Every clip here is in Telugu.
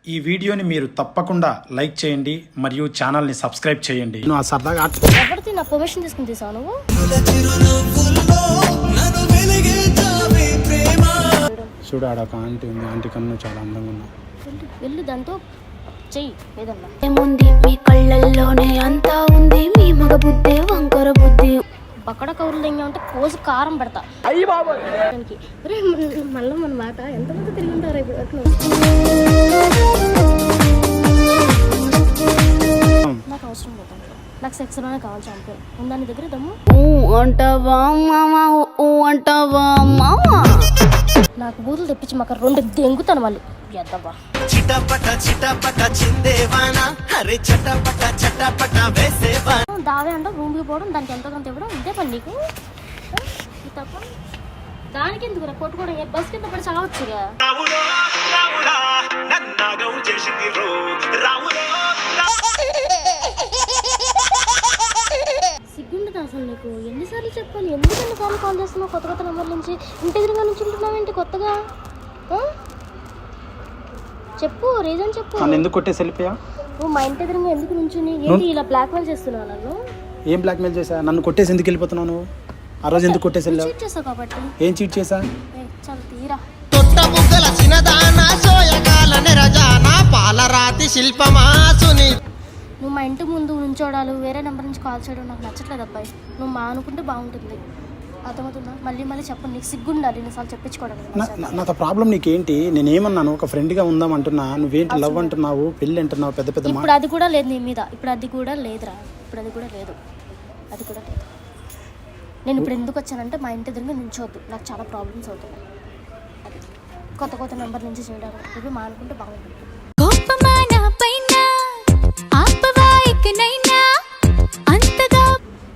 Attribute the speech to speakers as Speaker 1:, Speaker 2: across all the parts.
Speaker 1: ఈ వీడియోని మీరు తప్పకుండా లైక్ చేయండి మరియు ఛానల్ని సబ్స్క్రైబ్ చేయండి.
Speaker 2: నువ్వు సరదాగా
Speaker 3: ఎవరిది నా పర్మిషన్ తీసుకుని తీసావు నువ్వు?
Speaker 2: చూడు ఆడొక ఆంటీ ఉంది, ఆంటీ కన్నా చాలా అందంగా ఉన్నా.
Speaker 3: వెళ్ళు దాంతో చెయ్యి ఏదన్నా.
Speaker 4: ఏముంది మీ కళ్ళల్లోనే అంతా ఉంది, మీ మగ బుద్ధి వంకర బుద్ధి.
Speaker 3: బక్కడ కౌరులు దగ్గర ఉంటే కోసి కారం పెడతా. అయ్యి బాబా మళ్ళీ మన మాట ఎంతమంది తిరిగి ఉంటారు ఇప్పుడు నాకు అవసరం పోతాను. నాకు సెక్స్ లోనే కావాలి చంపే ఉందాని దగ్గర దమ్ము.
Speaker 4: అంటావా మామా, అంటావా మామా.
Speaker 3: నాకు బూతులు తెప్పించి మాకు 2 దెంగుతాను మళ్ళీ ఎద్దబ్బా. దావే అంటావు రూమ్కి పోవడం, దానికి ఎంతో కొంత ఇవ్వడం, ఇదే పని నీకు తప్ప. దానికి ఎందుకు కొట్టుకోవడం? బస్ కింద పడి చావచ్చుగా. సిగ్గుండదు అసలు నీకు? ఎన్నిసార్లు చెప్పాలి? ఎందుకు కాల్ చేస్తున్నావు కొత్త కొత్త నెంబర్ నుంచి? ఇంటి ఎదురుగా నుంచి ఉంటున్నావు ఏంటి కొత్తగా? చెప్పు, రీజన్ చెప్పు.
Speaker 2: నన్ను ఎందుకు కొట్టేసి వెళ్ళిపోయా?
Speaker 3: నువ్వు మా ఇంటి ఎదురుగా ఎందుకు నుంచుని ఏంటి ఇలా బ్లాక్మెయిల్ చేస్తున్నావు నన్ను?
Speaker 2: ఏం బ్లాక్మెయిల్ చేశా? నన్ను కొట్టేసి ఎందుకు వెళ్ళిపోతున్నావు నువ్వు? ఆ రోజు ఎందుకు కొట్టేసి వెళ్ళావు?
Speaker 3: చీట్ చేసావు కాబట్టి.
Speaker 2: ఏం చీట్ చేశా?
Speaker 3: చాలా తీరా నువ్వు మా ఇంటి ముందు ఉంచోడాలు, వేరే నెంబర్ నుంచి కాల్ చేయడం నాకు నచ్చట్లేదు అబ్బాయి. నువ్వు మా అనుకుంటే బాగుంటుంది, అర్థమవుతుందా? మళ్ళీ మళ్ళీ చెప్పండి, నీకు సిగ్గుండాలి ఎన్నిసార్లు చెప్పించుకోవడం.
Speaker 2: నాతో ప్రాబ్లం నీకేంటి? నేనేమన్నాను? ఒక ఫ్రెండ్గా ఉందాం అంటున్నా, నువ్వేంటి లవ్ అంటున్నావు, పెళ్ళి అంటున్నావు, పెద్ద పెద్ద.
Speaker 3: ఇప్పుడు అది కూడా లేదు నీ మీద. ఇప్పుడు అది కూడా లేదురా. ఇప్పుడు అది కూడా లేదు. అది కూడా లేదు. నేను ఇప్పుడు ఎందుకు వచ్చానంటే మా ఇంటి దగ్గర నుంచోవద్దు, నాకు చాలా ప్రాబ్లమ్స్ అవుతున్నాయి. అది కొత్త కొత్త నెంబర్ నుంచి చేయడం ఇప్పుడు మా అనుకుంటే బాగుంటుంది.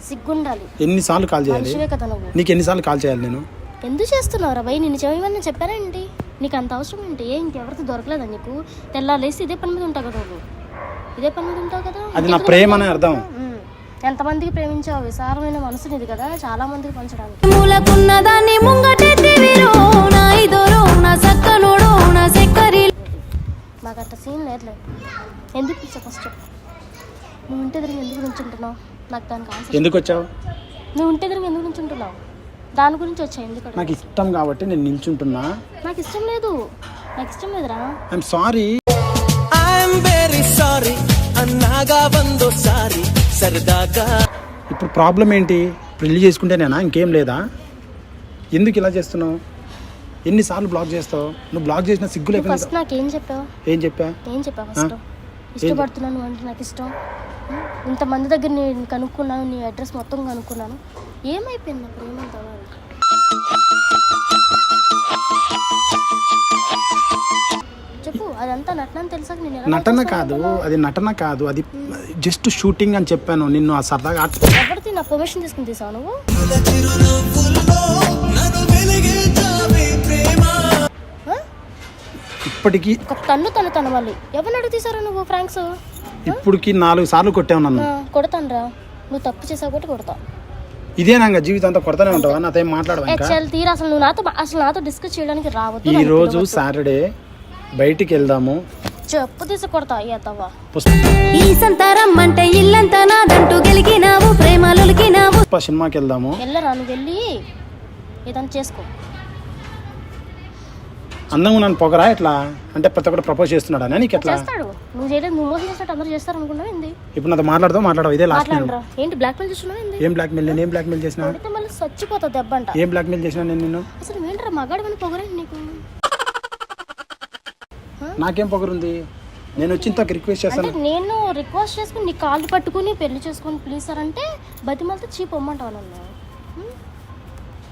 Speaker 3: సిగ్గుండాలి.
Speaker 2: ఎన్నిసార్లు కాల్ చేయాలి?
Speaker 3: కదా నువ్వు.
Speaker 2: నీకు ఎన్నిసార్లు కాల్ చేయాలి నేను?
Speaker 3: ఎందుకు చేస్తున్నావురా భయ్? నిన్ను చేయమని చెప్పారా ఏంటి? నీకు అంత అవసరం ఏంటి? ఇంకెవరితో దొరకలేదా నీకు? తెల్లాలేసి ఇదే పని మీద ఉంటావు కదా నువ్వు. ఇదే పని మీద ఉంటావు కదా.
Speaker 2: అది నా ప్రేమ అనే అర్థం.
Speaker 3: ఎంతమందికి ప్రేమించావు? విశాలమైన మనసు నీది కదా, చాలా మందికి పంచడానికి. మాకు అట్లా సీన్ లేదులే. ఎందుకు పిచ్చా ఫస్ట్? నువ్వు ఇంటి దగ్గర ఎందుకు నుంచుంటున్నావు? నాకు దానికి ఆన్సర్.
Speaker 2: ఎందుకు వచ్చావు?
Speaker 3: నువ్వు ఇంటి దగ్గర ఎందుకు నుంచుంటున్నావు? దాని గురించి వచ్చా. ఎందుకు?
Speaker 2: నాకు ఇష్టం కాబట్టి నేను నిల్చుంటున్నా.
Speaker 3: నాకు ఇష్టం లేదు. నాకు ఇష్టం లేదురా.
Speaker 2: I'm sorry. ఇప్పుడు ప్రాబ్లం ఏంటి? పెళ్లి చేసుకుంటేనేనా? ఇంకేం లేదా? ఎందుకు ఇలా చేస్తున్నావు? ఎన్నిసార్లు బ్లాక్ చేస్తావు? నువ్వు బ్లాక్ చేసిన సిగ్గు లేకుండా.
Speaker 3: ఫస్ట్ నాకేం చెప్పావు?
Speaker 2: ఏం చెప్పా?
Speaker 3: ఫస్ట్ ఇష్టపడుతున్నాను అంటే నాకు ఇష్టం. ఇంతమంది దగ్గర నేను కనుక్కున్నాను, నీ అడ్రస్ మొత్తం కనుక్కున్నాను. ఏమైపోయింది అప్పుడు? ఏమంతా చెప్పు. అదంతా నటన తెలుసా? నేను
Speaker 2: నటన కాదు, అది నటన కాదు, అది జస్ట్ షూటింగ్ అని చెప్పాను. నిన్ను ఆ సరదాగా
Speaker 3: ఎవరిది నా పర్మిషన్ తీసుకుని తీసావు నువ్వు?
Speaker 2: ఇప్పటికి
Speaker 3: ఒక తను మళ్ళీ ఎవరిని అడుగు తీసారు నువ్వు? ఫ్రాంక్స్
Speaker 2: ఇప్పటికి 4 సార్లు కొట్టావు నన్ను.
Speaker 3: కొడతాను రా. నువ్వు తప్పు చేసావు కూడా కొడతా.
Speaker 2: ఇదేనా జీవితం అంతా కొడతానే ఉంటావా? నాతో ఏం మాట్లాడవా?
Speaker 3: తీరా అసలు నువ్వు నాతో డిస్కస్ చేయడానికి రావద్దు.
Speaker 2: ఈ రోజు సాటర్డే బయటికి వెళ్దాము.
Speaker 3: చెప్పు తీసి కొడతా. అయ్యా
Speaker 4: ఈ సంతారం అంటే ఇల్లంతా నాదంటూ గెలిగినావు, ప్రేమలొలికినావు.
Speaker 2: సినిమాకి వెళ్దాము.
Speaker 3: వెళ్ళరా? నువ్వు వెళ్ళి ఏదైనా చేసుకో.
Speaker 2: అందంగా నన్ను పొగరా ఎట్లా అంటే ప్రతి ఒక్కటి ప్రపోజ్ చేస్తున్నాడా? నీకు ఎట్లా
Speaker 3: చేస్తాడు? నువ్వు చేయలేదు. నువ్వు మోసం చేస్తాడు, అందరూ చేస్తారు అనుకున్నావు ఏంది?
Speaker 2: ఇప్పుడు నాతో మాట్లాడదావు ఇదే లాస్ట్.
Speaker 3: ఏంటి బ్లాక్మెయిల్ చేస్తున్నావు ఏంది?
Speaker 2: ఏం బ్లాక్మెయిల్? నేను ఏం బ్లాక్మెయిల్ చేసినా?
Speaker 3: మళ్ళీ చచ్చిపోతావు దెబ్బంట.
Speaker 2: ఏం బ్లాక్మెయిల్ చేసినా నేను నిన్ను?
Speaker 3: అసలు ఏంట్రా మగాడు అని పొగరేంటి నీకు?
Speaker 2: నాకేం పొగరుంది? నేను వచ్చిన రిక్వెస్ట్ చేస్తాను.
Speaker 3: నేను రిక్వెస్ట్ చేసుకుని నీ కాళ్ళు పట్టుకుని పెళ్లి చేసుకుని ప్లీజ్ సార్ అంటే బతిమలతో చీప్ అమ్మంటావు నన్ను.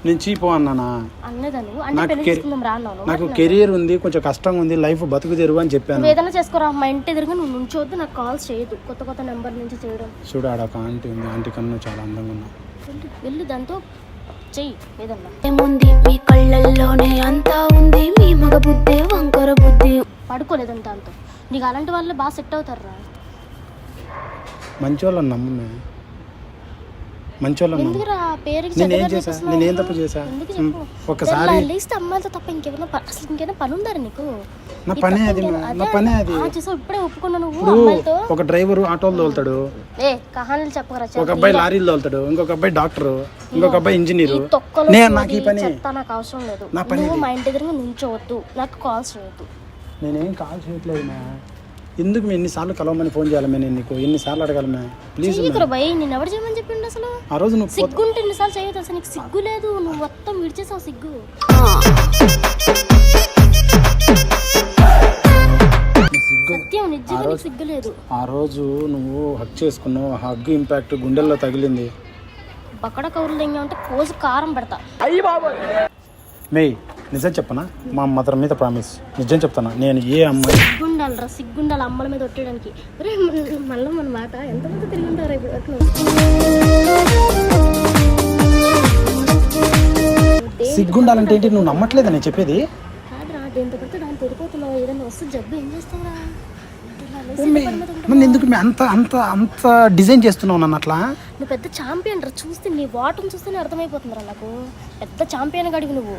Speaker 2: నేను చీపు అన్నానా? నాకు కెరీర్ ఉంది, కొంచెం కష్టంగా ఉంది, లైఫ్ బతుకు తెరువు అని చెప్పాను.
Speaker 3: ఏదైనా చేసుకోరా. మా ఇంటి ఎదురుగా నువ్వు నుంచోవద్దు, నాకు కాల్స్ చేయదు. కొత్త కొత్త నెంబర్ నుంచి చేయడం.
Speaker 2: చూడు ఆడొక ఆంటీ ఉంది, ఆంటీ కన్నా చాలా అందంగా ఉన్నా.
Speaker 3: వెళ్ళి దాంతో చెయ్యి ఏదన్నా.
Speaker 4: ఏముంది మీ కళ్ళల్లోనే అంతా ఉంది, మీ మగ బుద్ధి వంకర బుద్ధి.
Speaker 3: పడుకోలేదంట దాంతో. నీకు అలాంటి వాళ్ళు బాగా సెట్ అవుతారా?
Speaker 2: మంచి వాళ్ళని నమ్మున్నా. మంచోళ్ళు అన్నావు.
Speaker 3: ఎందుకురా పేరుకి
Speaker 2: నేనేం
Speaker 3: చెడ్డగా
Speaker 2: చేశా?
Speaker 3: చూపిస్తున్నావు?
Speaker 2: నేనేం తప్పు చేశా?
Speaker 3: ఎందుకు
Speaker 2: ఉమ్,
Speaker 3: చెప్పు?
Speaker 2: ఒక్కసారి
Speaker 3: తెల్లారి లేస్తే అమ్మాయిలతో తప్ప అసలు ఇంకేమైనా పని ఉందా నీకు?
Speaker 2: నా
Speaker 3: ఈ
Speaker 2: పనే
Speaker 3: తప్ప
Speaker 2: అది
Speaker 3: ఇంకేమైనా-
Speaker 2: నా
Speaker 3: అదే,
Speaker 2: పనే అది.
Speaker 3: చూసావు ఇప్పుడే ఒప్పుకున్నా నువ్వు
Speaker 2: ఇప్పుడు
Speaker 3: అమ్మాయిలతో.
Speaker 2: ఒక డ్రైవరు ఆటోలు తోలుతాడు,
Speaker 3: కహానీలు చెప్పకరా
Speaker 2: ఒక అబ్బాయి లారీలు తోలుతాడు, ఇంకొక అబ్బాయి డాక్టరు, ఇంకొక అబ్బాయి ఇంజనీరు. నాకు ఈ పని
Speaker 3: నాకు అవసరం లేదు.
Speaker 2: నా పని
Speaker 3: నువ్వు
Speaker 2: ఇది.
Speaker 3: మా ఇంటి ఎదురుగా నుంచోవద్దు, నాకు కాల్ చేయొద్దు.
Speaker 2: నేనేం కాల్ చేయట్లేదు మ్యా. ఎందుకు మేము ఎన్నిసార్లు కలవమని ఫోన్ చేయాలి మే? నేను నీకు ఎన్నిసార్లు అడగాలి మ్యా? ప్లీజ్
Speaker 3: చెయ్యకురా భయ్, నేను ఎవరు చేయమని చెప్పిండు అసలు?
Speaker 2: ఆ రోజు నువ్వు
Speaker 3: సిగ్గుంటే ఎన్నిసార్లు చేయొద్దు అసలు. నీకు సిగ్గు లేదు, నువ్వు మొత్తం విడిచేసావు సిగ్గు. సత్యం నిజంగా నీకు సిగ్గు లేదు.
Speaker 2: ఆ రోజు నువ్వు హగ్ చేసుకున్నావు, ఆ హగ్ ఇంపాక్ట్ గుండెల్లో తగిలింది.
Speaker 3: బక్కడ కౌరులు దెంగా ఉంటే కోసి కారం పెడతా.
Speaker 2: మే నిజం చెప్పనా? మా మదర్ మీద ప్రామిస్, నిజం చెప్తానా? నేను ఏ అమ్మాయి
Speaker 3: సిగ్గుండాలరా, సిగ్గుండాలి అమ్మల మీద ఒట్టడానికి. మళ్ళీ మన మాట ఎంతమంది తిరిగి ఉంటారా ఇప్పుడు వరకు?
Speaker 2: సిగ్గుండాలంటే ఏంటి? నువ్వు నమ్మట్లేదా నేను చెప్పేది?
Speaker 3: కాదురా, దేంతో పడితే దాన్ని తిరిగిపోతున్నావు. ఏదైనా వస్తే జబ్బు ఏం చేస్తావురా?
Speaker 2: మరి ఎందుకు మే అంత అంత అంత డిజైన్ చేస్తున్నావు నన్ను అట్లా?
Speaker 3: నువ్వు పెద్ద ఛాంపియన్ రా, చూస్తే నీ వాటం చూస్తేనే అర్థమైపోతుందిరా నాకు. పెద్ద ఛాంపియన్ గడివి నువ్వు.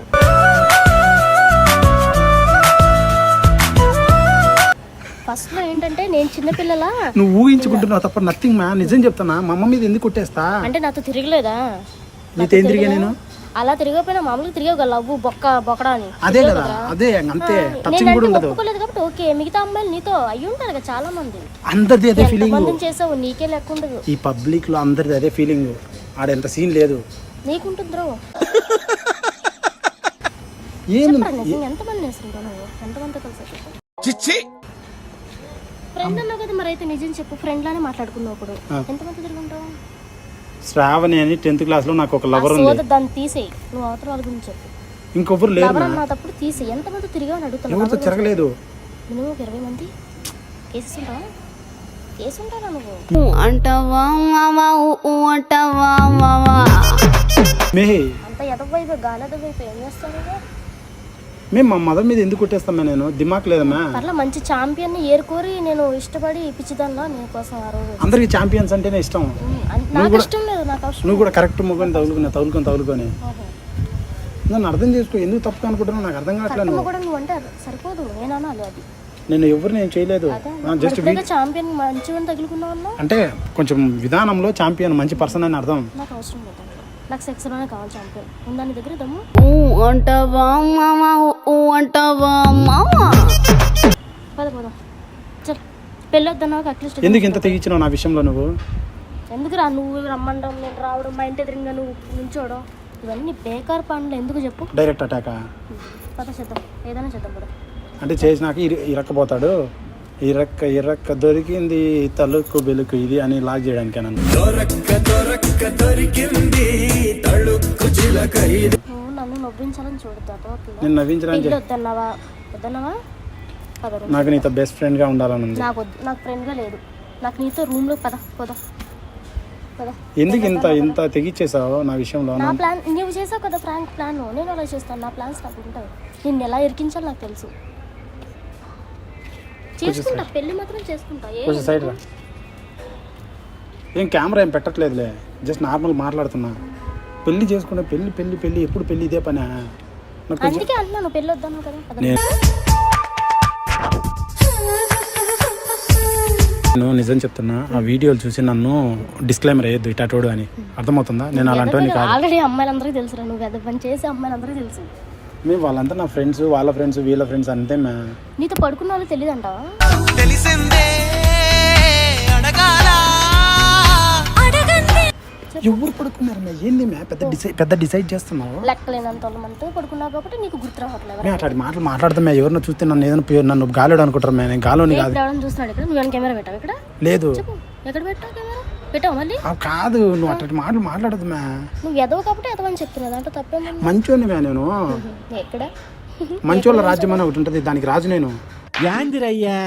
Speaker 3: ఫస్ట్ లో ఏంటంటే నేను చిన్నపిల్లలా
Speaker 2: నువ్వు ఊహించుకుంటున్నావు తప్ప నథింగ్ మ్యా. నిజం చెప్తానా? మా అమ్మ మీద ఎందుకు కొట్టేస్తా?
Speaker 3: అంటే నాతో తిరగలేదా?
Speaker 2: నీతో ఏం తిరిగా నేను?
Speaker 3: అలా తిరగకపోయినా మామూలుగా తిరిగావు లవ్వు బొక్కడా అని.
Speaker 2: అదే కదా, అదే అంతే. టచింగ్ కూడా ఉండదు.
Speaker 3: ఒప్పుకోలేదు కాబట్టి ఓకే. మిగతా అమ్మాయిలు నీతో అయ్యి ఉంటారు కదా చాలా మంది.
Speaker 2: అందరిది అదే ఫీలింగ్.
Speaker 3: మందిని చేసావు, నీకే లెక్క ఉండదు.
Speaker 2: ఈ పబ్లిక్ లో అందరిది అదే ఫీలింగ్. ఆడెంత సీన్ లేదు.
Speaker 3: నీకుంటుందిరో. ఎంతమంది వేసుకుంటావు నువ్వు? ఎంతమంది కలిసి ఫ్రెండ్ అన్నావు కదా, మరి అయితే నిజం చెప్పు. ఫ్రెండ్ లానే మాట్లాడుకున్నావు అప్పుడు. ఎంతమంది తిరుగుంటావు?
Speaker 2: శ్రావణి అని 10th క్లాస్ లో నాకు ఒక లవర్ ఉంది.
Speaker 3: దాన్ని తీసేయి, నువ్వు అవతల వాళ్ళ గురించి చెప్పు.
Speaker 2: ఇంకొకరు లేరు.
Speaker 3: లవర్ అన్నప్పుడు తీసేయి. ఎంతమంది తిరిగా అని అడుగుతున్నావు?
Speaker 2: ఎవరితో తిరగలేదు.
Speaker 3: మినిమం 20 మంది. కేసు ఉంటారా నువ్వు?
Speaker 4: అంటావా మావా అంటావా మావా
Speaker 2: మేహి
Speaker 3: అంత ఎదవైపు గాలెదవైపు ఏం చేస్తావు?
Speaker 2: మేము మా మదర్ మీద ఎందుకు కొట్టేస్తామా? నేను దిమాక్ లేదమ్మా.
Speaker 3: అట్లా మంచి ఛాంపియన్ ఏరుకోరి నేను ఇష్టపడి పిచ్చిదాన్నా నీ కోసం ఆ రోజు.
Speaker 2: అందరికి ఛాంపియన్స్ అంటేనే ఇష్టం.
Speaker 3: నాకు ఇష్టం లేదు, నాకు అవసరం.
Speaker 2: నువ్వు కూడా కరెక్ట్ ముగ్గుని తగులుకొని నన్ను అర్థం చేసుకో. ఎందుకు తప్పు అనుకుంటున్నావు నాకు అర్థం కావట్లేదు.
Speaker 3: నువ్వు కూడా నువ్వు అంటే సరిపోదు, నేను అనాలి అది.
Speaker 2: నేను ఎవరిని ఏం చేయలేదు. జస్ట్
Speaker 3: ఛాంపియన్ మంచిగా తగులుకున్నావు.
Speaker 2: అంటే కొంచెం విధానంలో ఛాంపియన్ మంచి పర్సన్ అని అర్థం.
Speaker 3: నాకు అవసరం లేదు, నాకు సెక్స్ లోనే కావాలి ఛాంపియన్. ఉందని దగ్గర దమ్ము.
Speaker 4: అంటావా మావా అంటావా మావా
Speaker 3: పద చల్. పెళ్ళొద్దన్నావు అట్లీస్ట్.
Speaker 2: ఎందుకు ఇంత తెగించినావు నా విషయంలో? నువ్వు
Speaker 3: ఎందుకు రా? నువ్వు రమ్మండం, నేను రావడం, మా ఇంటి ఎదురుగా నువ్వు నుంచోవడం, ఇవన్నీ బేకార్ పనులు. ఎందుకు చెప్పు?
Speaker 2: డైరెక్ట్ అటాకా?
Speaker 3: పద చేద్దాం, ఏదైనా చేద్దాం పద.
Speaker 2: అంటే చేసినాక ఇరక్కపోతాడు. ఇరక్క దొరికింది తలుకు బెలుకు ఇది అని లాగ్ చేయడానికి నన్ను.
Speaker 3: నువ్వు నన్ను నవ్వించాలని చూడతావు.
Speaker 2: నేను నవ్వించడానికి
Speaker 3: వద్దన్నావా?
Speaker 2: నాకు నీతో బెస్ట్ ఫ్రెండ్ గా ఉండాలని ఉంది.
Speaker 3: నాకు వద్దు, నాకు ఫ్రెండ్ గా లేదు. నాకు నీతో రూమ్ లో పద.
Speaker 2: ఎందుకు ఇంత తెగిచ్చేసావు నా విషయంలో?
Speaker 3: నా ప్లాన్ నువ్వు చేసావు కదా, ఫ్రాంక్ ప్లాన్. నేను అలా చేస్తాను, నా ప్లాన్స్ నాకు ఉంటాయి. నిన్ను ఎలా ఇరికించాలో నాకు తెలుసు. చేసుకుంటా, పెళ్లి మాత్రం చేసుకుంటా.
Speaker 2: కొంచెం సైడ్ రా. ఏం కెమెరా ఏం పెట్టట్లేదులే, జస్ట్ నార్మల్ మాట్లాడుతున్నా. పెళ్లి చేసుకుంటే పెళ్లి ఎప్పుడు పెళ్లి ఇదే పని.
Speaker 3: అందుకే అంటున్నాను పెళ్ళి వద్దాను కదా.
Speaker 2: నేను నిజం చెప్తున్నా, ఆ వీడియోలు చూసి నన్ను డిస్క్లైమర్ అయ్యొద్దు ఇటాటోడు అని. అర్థమవుతుందా? నేను అలాంటి
Speaker 3: ఆల్రెడీ అమ్మాయిలందరికీ తెలుసురా, నువ్వు కదా పని చేసి అమ్మాయిలందరికీ తెలుసు.
Speaker 2: మేము వాళ్ళంతా నా ఫ్రెండ్స్, వాళ్ళ ఫ్రెండ్స్, వీళ్ళ ఫ్రెండ్స్ అంతే.
Speaker 3: నీతో పడుకున్న వాళ్ళు తెలియదు అంటావా?
Speaker 2: ఎవరు పడుకున్నారు? ఏంది పెద్ద డిసైడ్ చేస్తున్నావు?
Speaker 3: లెక్కలేనంత వాళ్ళు మనతో పడుకున్నావు కాబట్టి నీకు గుర్తు రావట్లేదు.
Speaker 2: అట్లాంటి మాటలు మాట్లాడతాం. ఎవరినో చూస్తే నన్ను ఏదైనా నన్ను గాలిడు అనుకుంటారు. నేను గాలోని కాదు.
Speaker 3: చూస్తున్నాడు ఇక్కడ. నువ్వు కెమెరా పెట్టావు ఇక్కడ?
Speaker 2: లేదు.
Speaker 3: ఎక్కడ పెట్టావు కెమెరా? పెట్టావు మళ్ళీ?
Speaker 2: కాదు, నువ్వు అట్లాంటి మాటలు మాట్లాడదు.
Speaker 3: నువ్వు ఎదవ కాబట్టి ఎదవని చెప్తున్నా, దాంట్లో తప్పేమో.
Speaker 2: మంచోని నేను.
Speaker 3: ఎక్కడ
Speaker 2: మంచోళ్ళ రాజ్యం అని ఒకటి ఉంటుంది, దానికి రాజు నేను.
Speaker 5: యాందిరయ్యా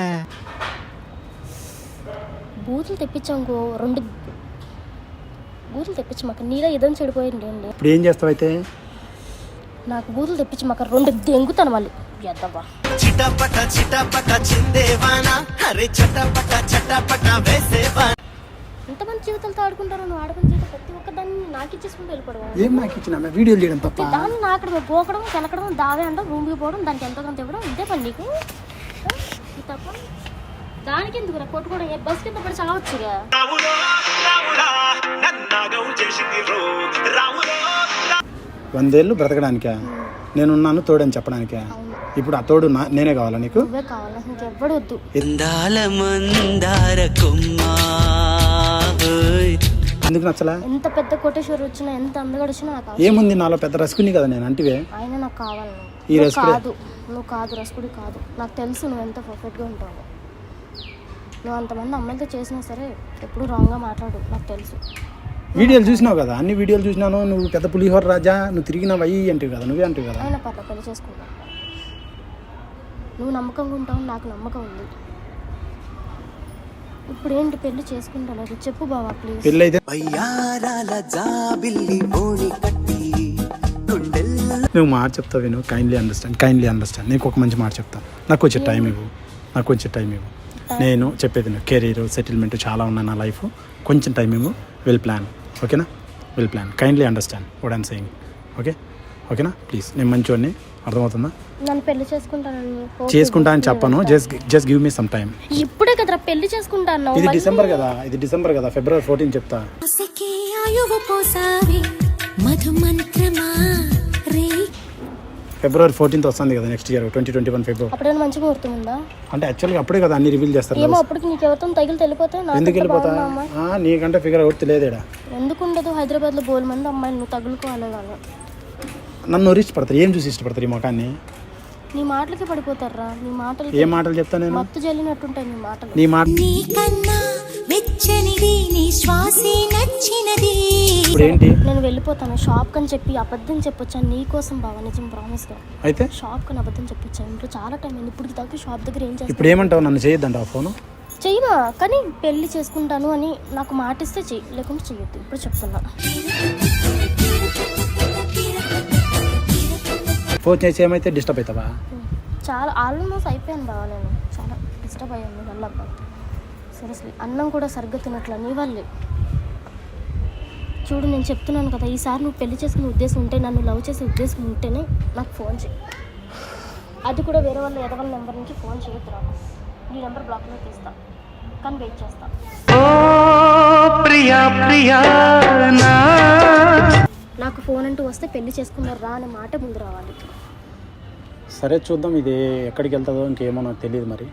Speaker 3: బూతులు తెప్పించాంకో, 2 బూతులు తెప్పించి మాకు నీలో ఇదని చెడిపోయింది.
Speaker 2: ఇప్పుడు ఏం చేస్తావు అయితే?
Speaker 3: నాకు బూతులు తెప్పించి మాకు 2 దెంగుతాను మళ్ళీ. ఎద్దవా ఎంతమంది ఆడపిల్ల జీవితాలతో ఆడుకుంటారు, నువ్వు ఆడపిల్ల జీవితం ప్రతి ఒక్కదాన్ని నాకు ఇచ్చేసుకుంటూ వెళ్ళిపోవడం.
Speaker 2: ఏం నాకు ఇచ్చిన వీడియోలు చేయడం తప్ప?
Speaker 3: దాన్ని నాకడం, పోకడం, కెలకడం, దావే అంటాం, రూమ్కి పోవడం, దానికి ఎంతో కొంత ఇవ్వడం, ఇదే పని నీకు. ఇది తప్ప దానికి ఎందుకు కొట్టుకోవడం? ఏ బస్ కింద పడి చావచ్చుగా.
Speaker 2: 100 ఏళ్ళు బ్రతకడానికా? నేనున్నాను తోడని చెప్పడానికా? ఇప్పుడు ఆ తోడు నేనే కావాలా నీకు?
Speaker 3: నువ్వే కావాలా, ఇంకెవ్వడు వద్దు.
Speaker 2: ఎందుకు నచ్చలా?
Speaker 3: ఎంత పెద్ద కోటేశ్వరు వచ్చినా, ఎంత అందగాడు వచ్చినా నాకు అవసరం.
Speaker 2: ఏముంది నాలో పెద్ద రసుకుని కదా నేను అంటివే.
Speaker 3: ఆయన నాకు కావాలి.
Speaker 2: ఈ
Speaker 3: నువ్వు
Speaker 2: రసుకుడే?
Speaker 3: కాదు, నువ్వు కాదు, రసుకుడి కాదు. నాకు తెలుసు నువ్వు ఎంత పర్ఫెక్ట్గా ఉంటావు. నువ్వు అంతమంది అమ్మాయిలతో చేసినా సరే ఎప్పుడు రాంగ్గా మాట్లాడు, నాకు తెలుసు.
Speaker 2: వీడియోలు చూసినావు కదా, అన్ని వీడియోలు చూసినాను. నువ్వు పెద్ద పులిహోర రాజా, నువ్వు తిరిగినావు అయ్యి అంటివి కదా, నువ్వే అంటివి కదా.
Speaker 3: ఆయన పర్ల పెళ్లి చేసుకుంటా. నువ్వు నమ్మకంగా ఉంటావు, నాకు నమ్మకం ఉంది. ఇప్పుడు ఏంటి పెళ్లి చేసుకుంటా చెప్పు బావా ప్లీజ్.
Speaker 2: పెళ్ళి అయితే నువ్వు మాట చెప్తావు విను. Kindly understand. నీకు ఒక మంచి మాట చెప్తాను. నాకు కొంచెం టైం ఇవ్వు. నేను చెప్పేది నువ్వు కెరీర్ సెటిల్మెంట్ చాలా ఉన్నాయి నా లైఫ్. కొంచెం టైం ఇవ్వు. Will plan. ఓకేనా? Will plan. Kindly understand what I'm saying. ఓకేనా ప్లీజ్. నేను మంచివాడిని, అర్థమవుతుందా?
Speaker 3: నన్ను పెళ్లి చేసుకుంటా
Speaker 2: అని చెప్పను. Just give me some time.
Speaker 3: ఇప్పుడే కదరా పెళ్లి చేసుకుంటాను.
Speaker 2: ఇది డిసెంబర్ కదా. ఫిబ్రవరి 14 చెప్తా. ఫిబ్రవరి 14 వస్తుంది కదా నెక్స్ట్ ఇయర్ 2021 ఫిబ్రవరి.
Speaker 3: అప్పుడైనా మంచిగా గుర్తుందా?
Speaker 2: అంటే యాక్చువల్గా అప్పుడే కదా అన్ని రివీల్ చేస్తారు.
Speaker 3: ఏమో అప్పటికి నీకు ఎవరితో తగిలి తెలిపోతే
Speaker 2: ఎందుకు వెళ్ళిపోతా? నీకంటే ఫిగర్ అవుట్ లేదేడా?
Speaker 3: ఎందుకు ఉండదు? హైదరాబాద్లో బోల్ మంది అమ్మాయిలు నువ్వు తగులుకోవాలి వాళ్ళు.
Speaker 2: నన్ను ఇష్టపడతారు. ఏం చూసి ఇష్టపడతారు ఈ ముఖాన్ని?
Speaker 3: నీ మాటలకి పడిపోతారా? నీ మాటలు
Speaker 2: ఏ మాటలు చెప్తా నేను?
Speaker 3: మత్తు జల్లినట్టుంటాయి నీ మాటలు.
Speaker 2: నీ మాట ఇప్పుడు ఏంటి?
Speaker 3: నేను వెళ్ళిపోతాను షాప్ కని చెప్పి అబద్ధం చెప్పొచ్చాను నీ కోసం బావా, నిజం ప్రామిస్ గా.
Speaker 2: అయితే
Speaker 3: షాప్ కని అబద్ధం చెప్పొచ్చాను. ఇంట్లో చాలా టైం అయింది. ఇప్పుడు దాకా షాప్ దగ్గర ఏం చేస్తాను?
Speaker 2: ఇప్పుడు ఏమంటావు? నన్ను చేయొద్దంటావు ఫోను?
Speaker 3: చెయ్యమా, కానీ పెళ్లి చేసుకుంటాను అని నాకు మాట ఇస్తే చెయ్యి, లేకుంటే చెయ్యొద్దు. ఇప్పుడు చెప్తున్నా.
Speaker 2: ఫోన్ చేసి ఏమైతే డిస్టర్బ్ అవుతావా?
Speaker 3: చాలా ఆల్మోస్ట్ అయిపోయాను బావా, నేను చాలా డిస్టర్బ్ అయ్యాను వల్ల. సీరియస్లీ అన్నం కూడా సరిగ్గా తినట్లా నీ వల్లే. చూడు నేను చెప్తున్నాను కదా, ఈసారి నువ్వు పెళ్లి చేసుకునే ఉద్దేశం ఉంటే, నన్ను లవ్ చేసే ఉద్దేశం ఉంటేనే నాకు ఫోన్ చేయి. అది కూడా వేరే వాళ్ళ ఎదవల నెంబర్ నుంచి ఫోన్ చేయొద్దు నాకు. నీ నెంబర్ బ్లాక్లో తీస్తా, కానీ వెయిట్ చేస్తా. నాకు ఫోన్ అంటూ వస్తే పెళ్లి చేసుకున్నారు రా అనే మాట ముందు రావాలి.
Speaker 2: సరే చూద్దాం. ఇది ఎక్కడికి వెళ్తుందో ఇంకేమో నాకు తెలియదు మరి.